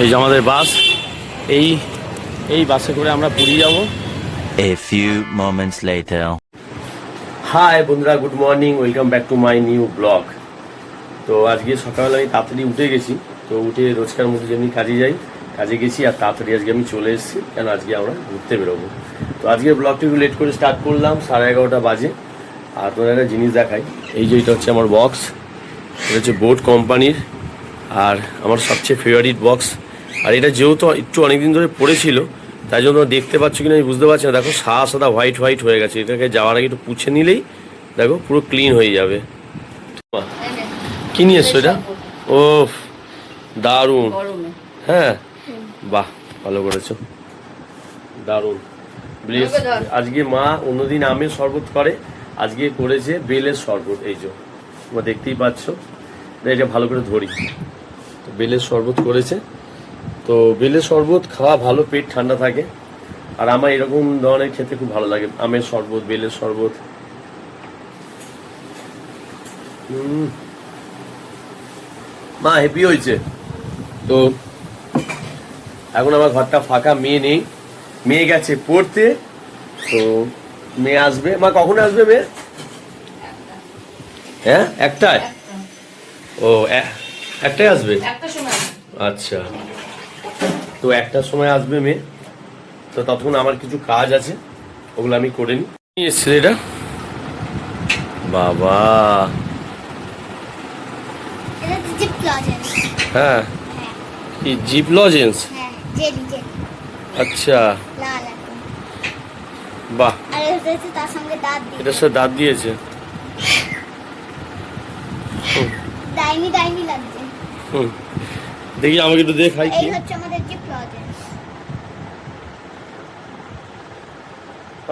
এই যে আমাদের বাস, এই এই বাসে করে আমরা পুরী যাব। A few moments later. Hi বন্ধুরা, good morning, welcome back to my new blog. তো আজকে সকালবেলা আমি তাড়াতাড়ি উঠে গেছি। তো উঠে রোজকার মতো যেমনি কাজে গেছি আর তাড়াতাড়ি আজকে আমি চলে এসেছি, কেন আজকে আমরা ঘুরতে বেরোবো। তো আজকে ব্লগটা একটু লেট করে স্টার্ট করলাম, 11:30 বাজে। আর তোমাদের একটা জিনিস দেখাই, এই যে এটা হচ্ছে আমার বক্স, এটা হচ্ছে বোট কোম্পানির, আর আমার সবচেয়ে ফেভারিট বক্স। আর এটা যেহেতু একটু অনেকদিন ধরে পড়েছিল, তাই জন্য দেখতে পাচ্ছ কিনা আমি বুঝতে পারছি না। দেখো সাদা সাদা হোয়াইট হোয়াইট হয়ে গেছে, এটাকে যাওয়ার আগে একটু পুছে নিলেই দেখো পুরো ক্লিন হয়ে যাবে। কি নিয়ে এসছো এটা? ও দারুণ, হ্যাঁ বাহ, ভালো করেছো, দারুণ। আজকে মা অন্যদিন আমের শরবত করে, আজকে করেছে বেলের শরবত। এই যে তোমরা দেখতেই পাচ্ছ, এটা ভালো করে ধরি। তো বেলের শরবত করেছে। তো বেলের শরবত খাওয়া ভালো, পেট ঠান্ডা থাকে। আর আমার এরকম ধরনের খেতে খুব ভালো লাগে, আমের শরবত, বেলের শরবত। মা হ্যাপি হয়েছে। তো এখন আমার ঘরটা ফাঁকা, মেয়ে নেই, মেয়ে গেছে পড়তে। তো মেয়ে আসবে। মা কখন আসবে মেয়ে? হ্যাঁ, একটায়? ও একটাই আসবে, আচ্ছা। তো একটার সময় আসবে মেয়ে। তো তখন আমার কিছু কাজ আছে, ওগুলো আমি করে নিই। এসছে এটা, বাবা, হ্যাঁ কি জিপ লজেন্স? আচ্ছা বাহ, এটার সাথে দাঁত দিয়েছে। দেখি আমাকে একটু দেখাই কি।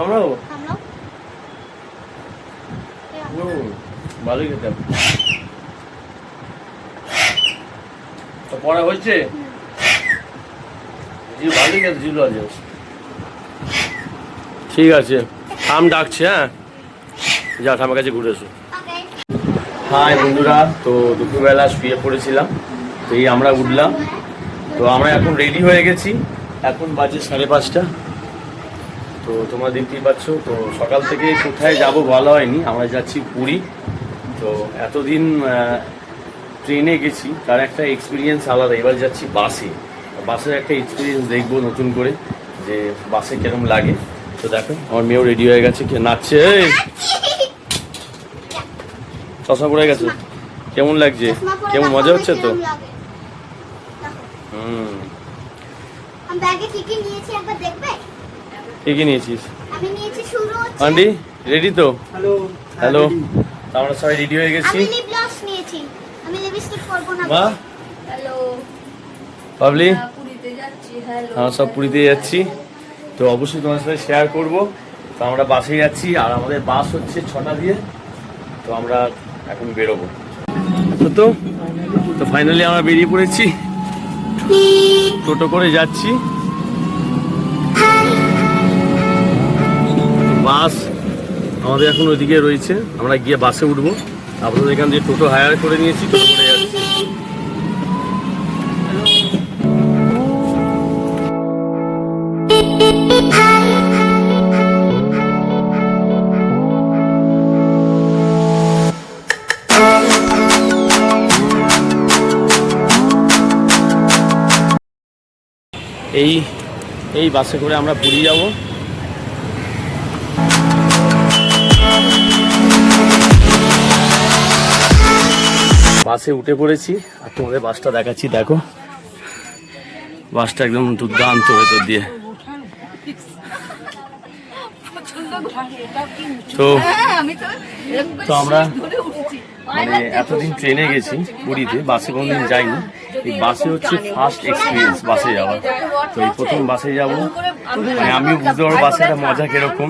আমরাও ভালোই খেতাম। পড়া হয়েছে, ভালোই খেতে ছিল আজ। ঠিক আছে, থাম ডাকছে, হ্যাঁ যা আমার কাছে ঘুরে এসো। হাই বন্ধুরা, তো দুপুরবেলা শুয়ে পড়েছিলাম, তো এই আমরা উঠলাম। তো আমরা এখন রেডি হয়ে গেছি, এখন বাজে 5:30। তো তোমরা দেখতেই পাচ্ছ। তো সকাল থেকে কোথায় যাব বলা হয়নি, আমরা যাচ্ছি পুরী। তো এতদিন ট্রেনে গেছি, তার একটা এক্সপিরিয়েন্স আলাদা। এবার যাচ্ছি বাসে, বাসের একটা এক্সপিরিয়েন্স দেখবো নতুন করে, যে বাসে কিরকম লাগে। তো দেখো আমার মেয়েও রেডি হয়ে গেছে, কে নাচছে, চশমা পড়ে গেছে। কেমন লাগছে? কেমন মজা হচ্ছে? তো কি কি নিয়েছিস? আন্টি রেডি তো? হ্যালো, আমরা সবাই রেডি হয়ে গেছি। মা, পাবলি, আমরা সব পুরীতে যাচ্ছি। তো অবশ্যই তোমার সাথে শেয়ার করবো। তো আমরা বাসে যাচ্ছি, আর আমাদের বাস হচ্ছে 6টা দিয়ে। তো আমরা এখন বেরোবো। তো ফাইনালি আমরা বেরিয়ে পড়েছি, টোটো করে যাচ্ছি। বাস আমাদের এখন ওইদিকে রয়েছে, আমরা গিয়ে বাসে উঠবো। আপনাদের এখান দিয়ে টোটো হায়ার করে নিয়েছি, টোটো করে যাচ্ছি। এই বাসে করে আমরা পুরী যাব। বাসে উঠে পড়েছি, আর তোমাদের বাসটা দেখাচ্ছি। দেখো বাসটা একদম দুর্দান্ত ভেতর দিয়ে। তো আমরা মানে এতদিন ট্রেনে গেছি পুরীতে, বাসে কোনোদিন যাইনি। এই বাসে হচ্ছে ফার্স্ট এক্সপিরিয়েন্স বাসে যাওয়ার। তো এই প্রথম বাসে যাব, মানে আমিও বুঝতে পারবো বাসে একটা মজা কিরকম,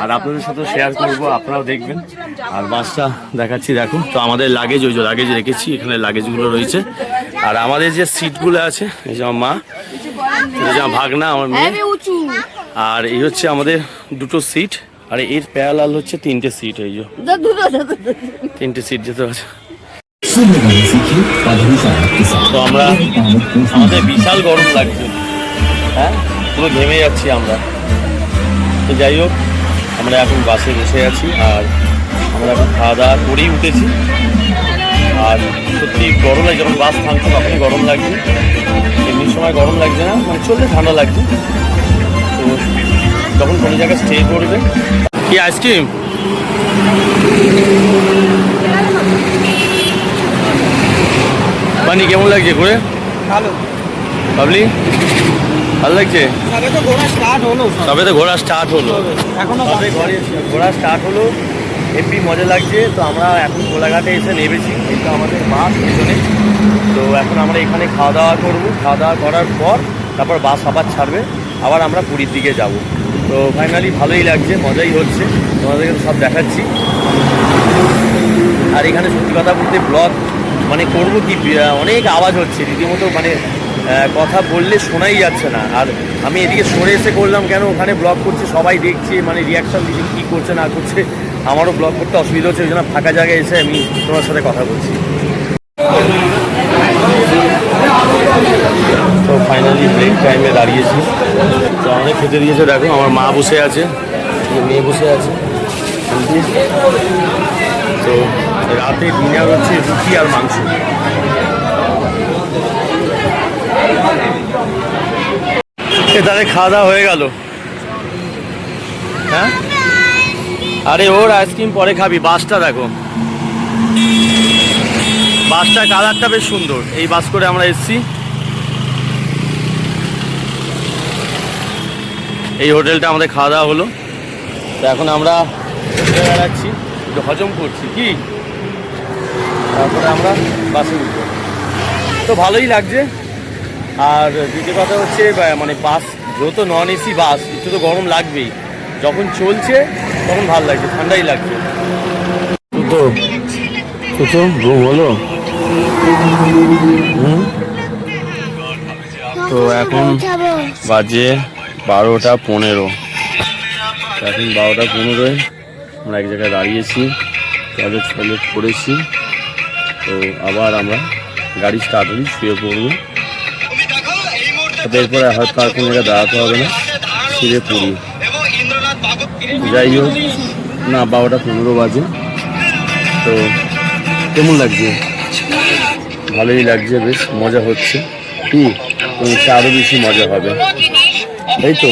আর আপনাদের সাথেও শেয়ার করবো, আপনারাও দেখবেন। আর বাসটা দেখাচ্ছি, দেখো। তো আমাদের লাগেজ, ওই যে লাগেজ রেখেছি, এখানে লাগেজগুলো রয়েছে। আর আমাদের যে সিটগুলো আছে, এই যে আমার মা, এই যে আমার ভাগনা, আমার মেয়ে, আর এই হচ্ছে আমাদের দুটো সিট। আর এর প্যারালাল হচ্ছে 3টে সিট, এই যে 3টে সিট যেতে আছে। सुनने वाले सीखिए पौधों का आपके साथ তো আমরা আমাদের বিশাল গরম লাগছে, হ্যাঁ পুরো ঘেমে যাচ্ছি আমরা। তো যাই হোক, আমরা এখন বাসে বসে আছি আর আমরা এখন খাওয়া দাওয়া করেই উঠেছি। আর সত্যি গরম লাগে, যখন বাস থামছে তখনই গরম লাগছে, এমনি সময় গরম লাগছে না, মানে চললে ঠান্ডা লাগছে। তো যখন কোনো জায়গায় স্টে করবে, কি আইসক্রিম মানে কেমন লাগছে ঘুরে? ভালো। ভাবলি ভালো লাগছে? তবে তো ঘোরা স্টার্ট হলো, তবে তো ঘোরা স্টার্ট হলো, এখনো তবে ঘোরা স্টার্ট হলো, হেভি মজা লাগছে। তো আমরা এখন কোলাঘাটে এসে নেমেছি, এই তো আমাদের বাস পেছনে। তো এখন আমরা এখানে খাওয়া দাওয়া করবো, খাওয়া দাওয়া করার পর তারপর বাস আবার ছাড়বে, আবার আমরা পুরীর দিকে যাব। তো ফাইনালি ভালোই লাগছে, মজাই হচ্ছে, তোমাদেরকে সব দেখাচ্ছি। আর এখানে সত্যি কথা বলতে ব্লগ মানে করবো কি, অনেক আওয়াজ হচ্ছে রীতিমতো, মানে কথা বললে শোনাই যাচ্ছে না। আর আমি এদিকে সরে এসে করলাম কেন, ওখানে ব্লগ করছে, সবাই দেখছে, মানে রিয়াকশান দিচ্ছে কী করছে না করছে, আমারও ব্লগ করতে অসুবিধা হচ্ছে, ওই জন্য ফাঁকা জায়গায় এসে আমি তোমার সাথে কথা বলছি। তো ফাইনালি ব্রেক টাইমে দাঁড়িয়েছি, তো অনেক খেতে দিয়েছে। দেখো আমার মা বসে আছে, মেয়ে বসে আছে। তো রাতে ডিনার হচ্ছে রুটি আর মাংস। তাদের খাওয়া দাওয়া হয়ে গেল, হ্যাঁ? আরে ওর আইসক্রিম পরে খাবি। বাসটা দেখো, বাসটার কালারটা বেশ সুন্দর। এই বাস করে আমরা এসেছি, এই হোটেলটা আমাদের খাওয়া দাওয়া হলো। তো এখন আমরা বেড়াচ্ছি, একটু হজম করছি কি, তারপরে আমরা বাসে উঠবো। তো ভালোই লাগছে। আর দ্বিতীয় কথা হচ্ছে মানে বাস যেহেতু নন এসি বাস, একটু তো গরম লাগবেই, যখন চলছে তখন ভালো লাগছে, ঠান্ডাই লাগছে। তো বলো। তো এখন বাজে 12:15, এখন 12:15 আমরা এক জায়গায় দাঁড়িয়েছি, টয়লেট করেছি। তো আবার আমরা গাড়ি স্টার্ট হলে শুয়ে পড়বো। এরপরে হয়তো আর কোনো জায়গায় দাঁড়াতে হবে না, ছিঁড়ে পড়ি। যাই হোক, না 12:15 বাজে। তো কেমন লাগছে? ভালোই লাগছে, বেশ মজা হচ্ছে। কি আরও বেশি মজা হবে, তাই তো?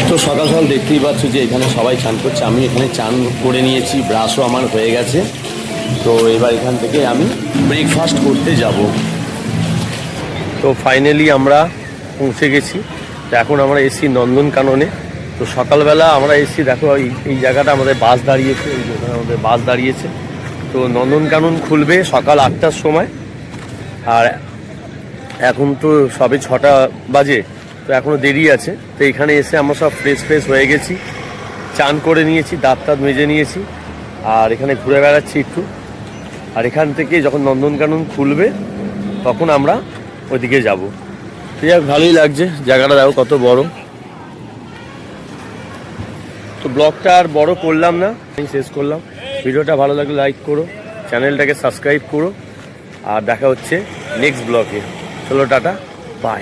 তো সকাল সকাল দেখতেই পাচ্ছ যে এখানে সবাই চান করছে, আমি এখানে চান করে নিয়েছি, ব্রাশও আমার হয়ে গেছে। তো এবার এখান থেকে আমি ব্রেকফাস্ট করতে যাব। তো ফাইনালি আমরা পৌঁছে গেছি। তো এখন আমরা এসছি নন্দনকাননে। তো সকালবেলা আমরা এসছি, দেখো এই জায়গাটা আমাদের বাস দাঁড়িয়েছে, এই জায়গাটা আমাদের বাস দাঁড়িয়েছে। তো নন্দনকানন খুলবে সকাল 8টার সময়, আর এখন তো সবে 6টা বাজে, তো এখনও দেরি আছে। তো এখানে এসে আমরা সব ফ্রেশ হয়ে গেছি, চান করে নিয়েছি, দাঁত মেজে নিয়েছি, আর এখানে ঘুরে বেড়াচ্ছি একটু। আর এখান থেকে যখন নন্দনকানন খুলবে তখন আমরা ওইদিকে যাব। ঠিক আছে, ভালোই লাগছে জায়গাটা, দেখো কত বড়। তো ব্লগটা আর বড় করলাম না, আমি শেষ করলাম। ভিডিওটা ভালো লাগলে লাইক করো, চ্যানেলটাকে সাবস্ক্রাইব করো, আর দেখা হচ্ছে নেক্সট ব্লগে। চলো টাটা, বাই।